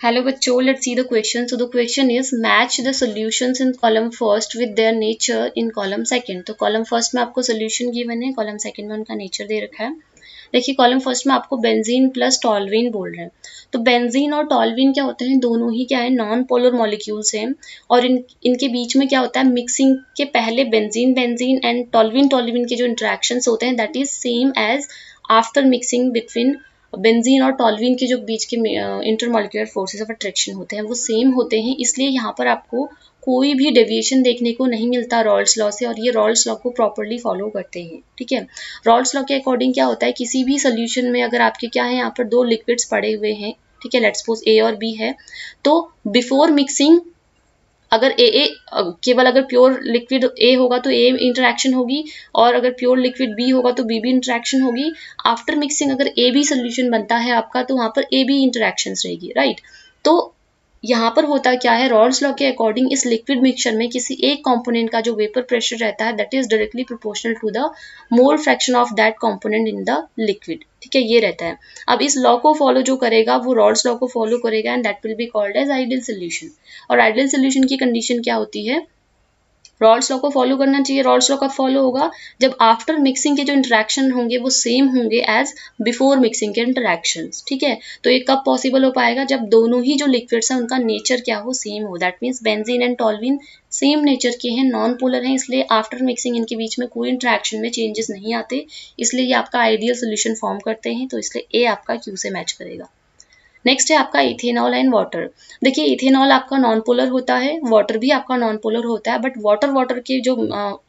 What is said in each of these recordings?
Hello बच्चों, let's see the question. So the question is match the solutions in column first with their nature in column second. तो column first में आपको solution given है, column second में उनका nature दे रखा है. देखिए column first में आपको बेंजीन प्लस टॉलवीन बोल रहे हैं. तो बेंजीन और टॉलवीन क्या होते हैं, दोनों ही क्या है, नॉन पोलर मॉलिक्यूल्स हैं और इनके बीच में क्या होता है, मिक्सिंग के पहले बेंजीन एंड टॉलवीन के जो इंट्रैक्शंस होते हैं that is same as after mixing between benzene और टॉलवीन के जो बीच के इंटरमॉलिक्यूलर फोर्सेस ऑफ अट्रैक्शन होते हैं वो सेम होते हैं. इसलिए यहाँ पर आपको कोई भी डेविएशन देखने को नहीं मिलता रॉल्स लॉ से, और ये रॉल्स लॉ को प्रॉपरली फॉलो करते हैं. ठीक है, रॉल्स लॉ के अकॉर्डिंग क्या होता है, किसी भी सोल्यूशन में अगर आपके क्या है, यहाँ पर दो लिक्विड्स पड़े हुए हैं, ठीक है, लेट्स सपोज ए और बी है, तो बिफोर मिक्सिंग अगर ए केवल अगर प्योर लिक्विड ए होगा तो ए इंटरेक्शन होगी, और अगर प्योर लिक्विड बी होगा तो बी इंटरेक्शन होगी. आफ्टर मिक्सिंग अगर ए बी सोल्यूशन बनता है आपका तो वहां पर ए बी इंटरेक्शन रहेगी, राइट. तो यहाँ पर होता क्या है, रॉल्स लॉ के अकॉर्डिंग इस लिक्विड मिक्सचर में किसी एक कंपोनेंट का जो वेपर प्रेशर रहता है that is directly proportional to the mole fraction of that component in the liquid. ठीक है, ये रहता है. अब इस लॉ को फॉलो जो करेगा वो रॉल्स लॉ को फॉलो करेगा and that will be called as ideal solution. और आइडियल सोल्यूशन की कंडीशन क्या होती है, रॉल्स लॉ को फॉलो करना चाहिए. रॉल्स लॉ कब फॉलो होगा, जब आफ्टर मिक्सिंग के जो इंटरेक्शन होंगे वो सेम होंगे एज बिफोर मिक्सिंग के इंटरेक्शंस. ठीक है, तो ये कब पॉसिबल हो पाएगा, जब दोनों ही जो लिक्विड्स हैं उनका नेचर क्या हो, सेम हो. That means benzene and toluene same nature के हैं, नॉन पोलर हैं, इसलिए आफ्टर मिक्सिंग इनके बीच में कोई इंटरेक्शन में चेंजेस नहीं आते, इसलिए ये आपका आइडियल सोल्यूशन फॉर्म करते हैं. तो इसलिए ए आपका क्यू से मैच करेगा. नेक्स्ट है आपका इथेनॉल एंड वाटर. देखिए इथेनॉल आपका नॉन पोलर होता है, वाटर भी आपका नॉन पोलर होता है, बट वाटर के जो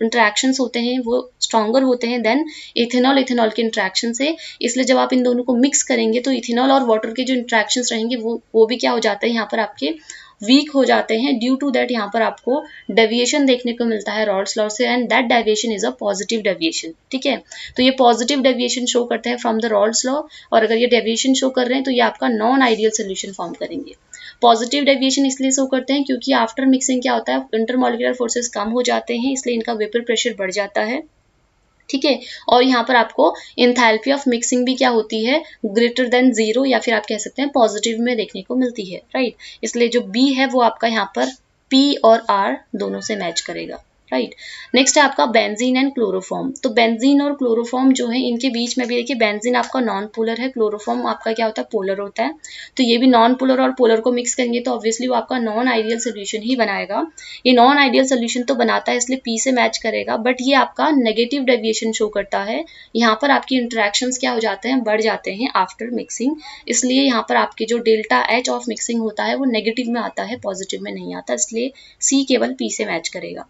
इंटरेक्शंस होते हैं वो स्ट्रॉन्गर होते हैं देन इथेनॉल के इंटरेक्शन से. इसलिए जब आप इन दोनों को मिक्स करेंगे तो इथेनॉल और वाटर के जो इंटरेक्शंस रहेंगे वो भी क्या हो जाते हैं, यहाँ पर आपके वीक हो जाते हैं. ड्यू टू दैट यहाँ पर आपको डेविएशन देखने को मिलता है रॉल्स लॉ से, and that deviation is a positive deviation. ठीक है, तो ये पॉजिटिव डेविएशन शो करते हैं फ्रॉम द रॉल्स लॉ, और अगर ये डेविएशन शो कर रहे हैं तो ये आपका नॉन आइडियल सोल्यूशन फॉर्म करेंगे. पॉजिटिव डेविएशन इसलिए शो करते हैं क्योंकि आफ्टर मिक्सिंग क्या होता है, इंटरमॉलिक्यूलर फोर्सेस कम हो जाते हैं, इसलिए इनका वेपर प्रेशर बढ़ जाता है. ठीक है, और यहाँ पर आपको एंथैल्पी ऑफ मिक्सिंग भी क्या होती है, ग्रेटर देन 0, या फिर आप कह सकते हैं पॉजिटिव में देखने को मिलती है, राइट. इसलिए जो बी है वो आपका यहाँ पर पी और आर दोनों से मैच करेगा, राइट. नेक्स्ट है आपका बेंजीन एंड क्लोरोफॉर्म. तो बेंजीन और क्लोरोफॉर्म जो है इनके बीच में भी देखिए, बेंजीन आपका नॉन पोलर है, क्लोरोफॉर्म आपका क्या होता है, पोलर होता है. तो ये भी नॉन पोलर और पोलर को मिक्स करेंगे तो ऑब्वियसली वो आपका नॉन आइडियल सोल्यूशन ही बनाएगा. ये नॉन आइडियल सोल्यूशन तो बनाता है इसलिए पी से मैच करेगा, बट ये आपका नेगेटिव डेविएशन शो करता है. यहाँ पर आपकी इंटरेक्शंस क्या हो जाते हैं, बढ़ जाते हैं आफ्टर मिक्सिंग, इसलिए यहाँ पर आपके जो डेल्टा एच ऑफ मिक्सिंग होता है वो नेगेटिव में आता है, पॉजिटिव में नहीं आता, इसलिए सी केवल पी से मैच करेगा.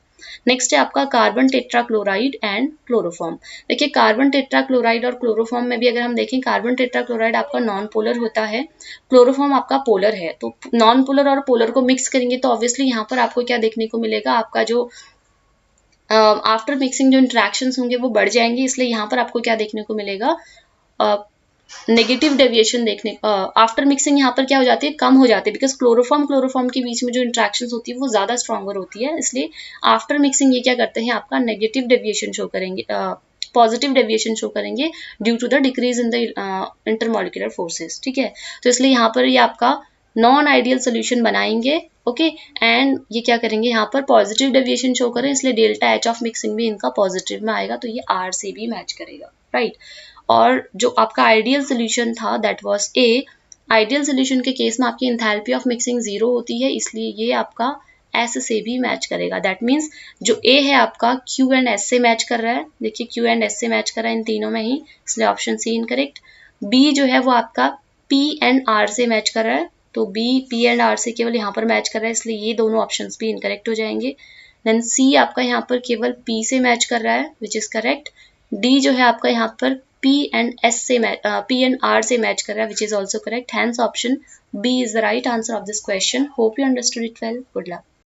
नेक्स्ट है आपका कार्बन टेट्राक्लोराइड एंड क्लोरोफॉर्म. देखिए कार्बन टेट्राक्लोराइड और क्लोरोफॉर्म में भी अगर हम देखें, कार्बन टेट्राक्लोराइड आपका नॉन पोलर होता है, क्लोरोफॉर्म आपका पोलर है. तो नॉन पोलर और पोलर को मिक्स करेंगे तो ऑब्वियसली यहाँ पर आपको क्या देखने को मिलेगा, आपका जो आफ्टर मिक्सिंग जो इंटरेक्शंस होंगे वो बढ़ जाएंगे, इसलिए यहाँ पर आपको क्या देखने को मिलेगा, नेगेटिव डेविएशन देखने. आफ्टर मिक्सिंग यहाँ पर क्या हो जाती है, कम हो जाती है, बिकॉज क्लोरोफॉर्म के बीच में जो इंटरेक्शंस होती है वो ज्यादा स्ट्रॉन्गर होती है, इसलिए आफ्टर मिक्सिंग ये क्या करते हैं, आपका नेगेटिव डेविएशन शो करेंगे, पॉजिटिव डेविएशन शो करेंगे due to the decrease in the intermolecular forces. ठीक है, तो इसलिए यहाँ पर ये आपका नॉन आइडियल सोल्यूशन बनाएंगे. ओके, एंड ये क्या करेंगे, यहाँ पर पॉजिटिव डेविएशन शो करें, इसलिए डेल्टा एच ऑफ मिक्सिंग भी इनका पॉजिटिव में आएगा, तो ये आर से भी मैच करेगा, राइट. और जो आपका आइडियल सोल्यूशन था that was a. Ideal solution के केस में आपकी एंथैल्पी ऑफ मिक्सिंग 0 होती है, इसलिए ये आपका एस से भी मैच करेगा. दैट मीन्स जो ए है आपका क्यू एंड एस से मैच कर रहा है. देखिए क्यू एंड एस से मैच कर रहा है इन तीनों में ही, इसलिए ऑप्शन सी इनकरेक्ट. बी जो है वो आपका पी एंड आर से मैच कर रहा है, तो बी पी एंड आर से केवल यहाँ पर मैच कर रहा है, इसलिए ये दोनों ऑप्शन भी इनकरेक्ट हो जाएंगे. देन सी आपका यहाँ पर केवल पी से मैच कर रहा है विच इज करेक्ट. डी जो है आपका यहाँ पर P and R से मैच कर रहा है, which is also correct. Hence option B is the right answer of this question. Hope you understood it well. Good luck.